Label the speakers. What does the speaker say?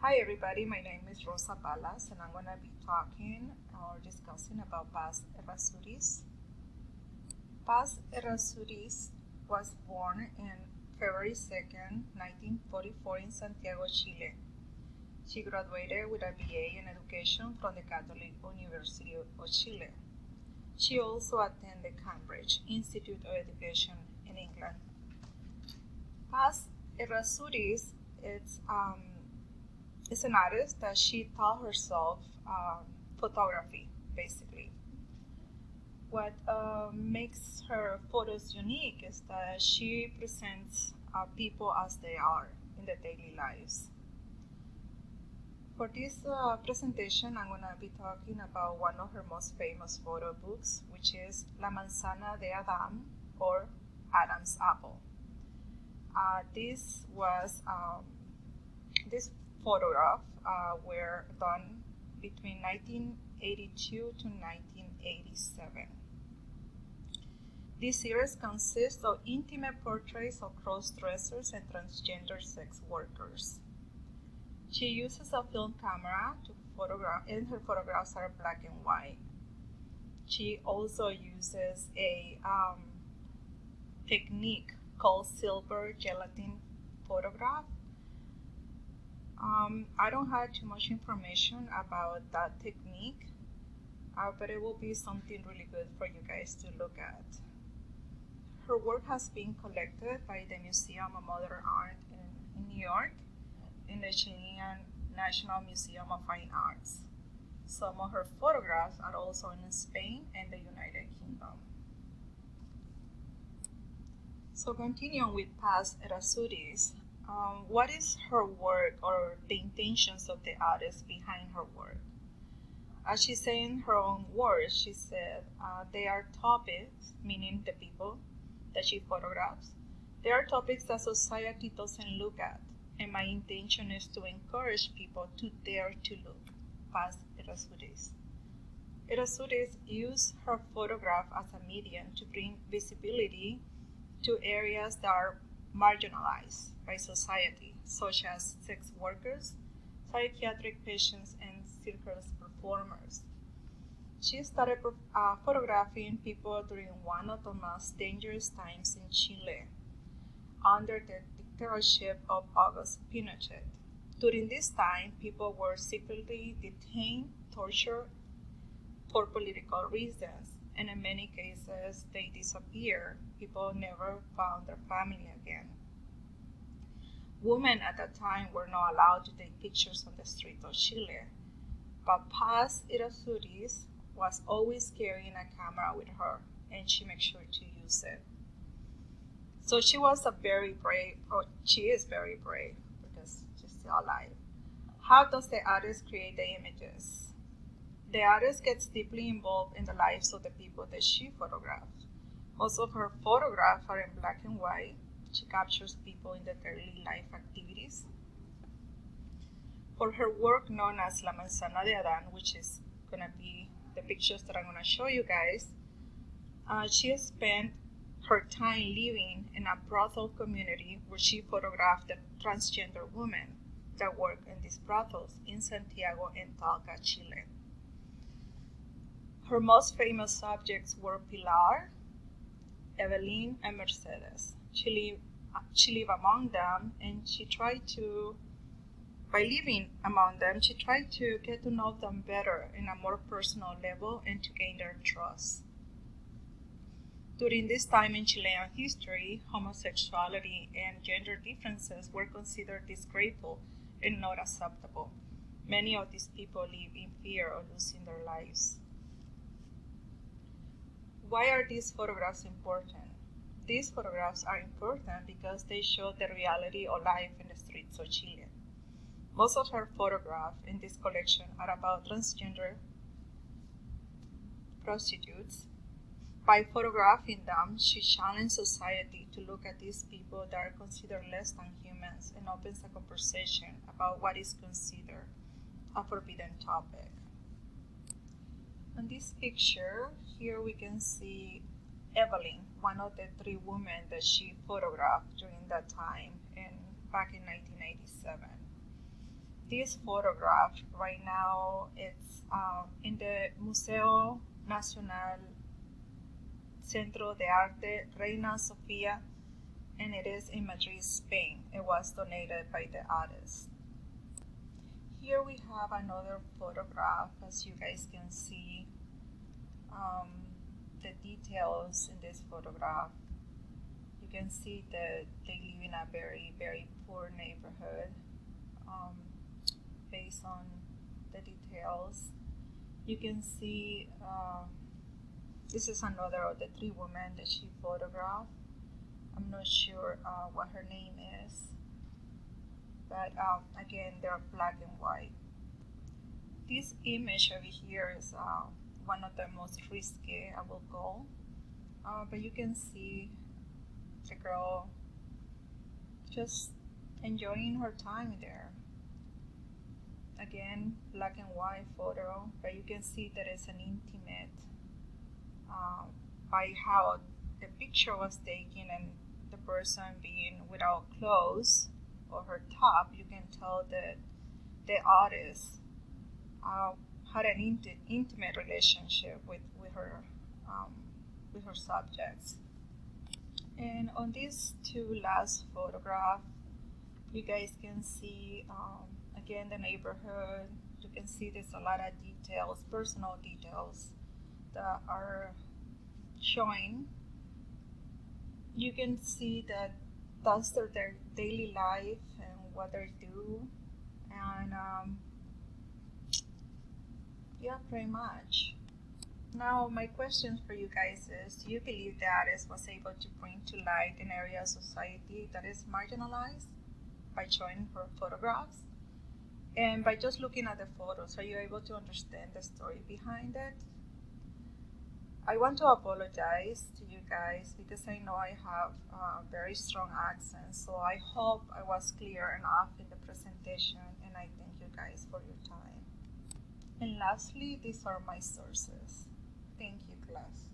Speaker 1: Hi everybody, my name is Rosa Palas and I'm going to be talking or discussing about Paz Errazuriz. Paz Errazuriz was born in February 2nd, 1944 in Santiago, Chile. She graduated with a BA in Education from the Catholic University of Chile. She also attended Cambridge Institute of Education in England. Paz Errazuriz is an artist that she taught herself photography, basically. What makes her photos unique is that she presents people as they are in their daily lives. For this presentation, I'm going to be talking about one of her most famous photo books, which is La Manzana de Adán, or Adam's Apple. This photograph were done between 1982 to 1987. This series consists of intimate portraits of cross-dressers and transgender sex workers. She uses a film camera to photograph, and her photographs are black and white. She also uses a technique called silver gelatin photograph. I don't have too much information about that technique, but it will be something really good for you guys to look at. Her work has been collected by the Museum of Modern Art in New York and the Chilean National Museum of Fine Arts. Some of her photographs are also in Spain and the United Kingdom. So continuing with Paz Errazuriz, what is her work or the intentions of the artist behind her work? As she said in her own words, she said, they are topics, meaning the people that she photographs. They are topics that society doesn't look at, and my intention is to encourage people to dare to look. Paz Errazuriz. Errazuriz used her photograph as a medium to bring visibility to areas that are marginalized by society, such as sex workers, psychiatric patients, and circus performers. She started photographing people during one of the most dangerous times in Chile, under the dictatorship of Augusto Pinochet. During this time, people were secretly detained, tortured for political reasons, and in many cases they disappeared. People never found their family again. Women at that time were not allowed to take pictures on the streets of Chile, but Paz Errazuriz was always carrying a camera with her, and she made sure to use it. So she was she is very brave because she's still alive. How does the artist create the images? The artist gets deeply involved in the lives of the people that she photographs. Most of her photographs are in black and white. She captures people in their daily life activities. For her work known as La Manzana de Adán, which is going to be the pictures that I'm going to show you guys, she spent her time living in a brothel community where she photographed the transgender women that work in these brothels in Santiago and Talca, Chile. Her most famous subjects were Pilar, Evelyn, and Mercedes. She lived among them, and by living among them, she tried to get to know them better in a more personal level and to gain their trust. During this time in Chilean history, homosexuality and gender differences were considered disgraceful and not acceptable. Many of these people live in fear of losing their lives. Why are these photographs important? These photographs are important because they show the reality of life in the streets of Chile. Most of her photographs in this collection are about transgender prostitutes. By photographing them, she challenged society to look at these people that are considered less than humans and opens a conversation about what is considered a forbidden topic. On this picture, here we can see Evelyn, one of the three women that she photographed during that time back in 1987. this photograph right now, it's in the Museo Nacional Centro de Arte Reina Sofía, and it is in Madrid, Spain. It was donated by the artist. Here we have another photograph. As you guys can see, the details in this photograph. You can see that they live in a very, very poor neighborhood. Based on the details, you can see this is another of the three women that she photographed. I'm not sure what her name is, but again, they're black and white. This image over here is one of the most risky, I will go, but you can see the girl just enjoying her time there. Again, black and white photo, but you can see that it's an intimate by how the picture was taken and the person being without clothes or her top. You can tell that the artist had an intimate relationship with her subjects. And on these two last photographs, you guys can see again the neighborhood. You can see there's a lot of details, personal details that are showing. You can see that that's their daily life and what they do, and yeah, pretty much. Now, my question for you guys is, do you believe the artist was able to bring to light an area of society that is marginalized by showing her photographs? And by just looking at the photos, are you able to understand the story behind it? I want to apologize to you guys because I know I have a very strong accent, so I hope I was clear enough in the presentation, and I thank you guys for your time. And lastly, these are my sources. Thank you, class.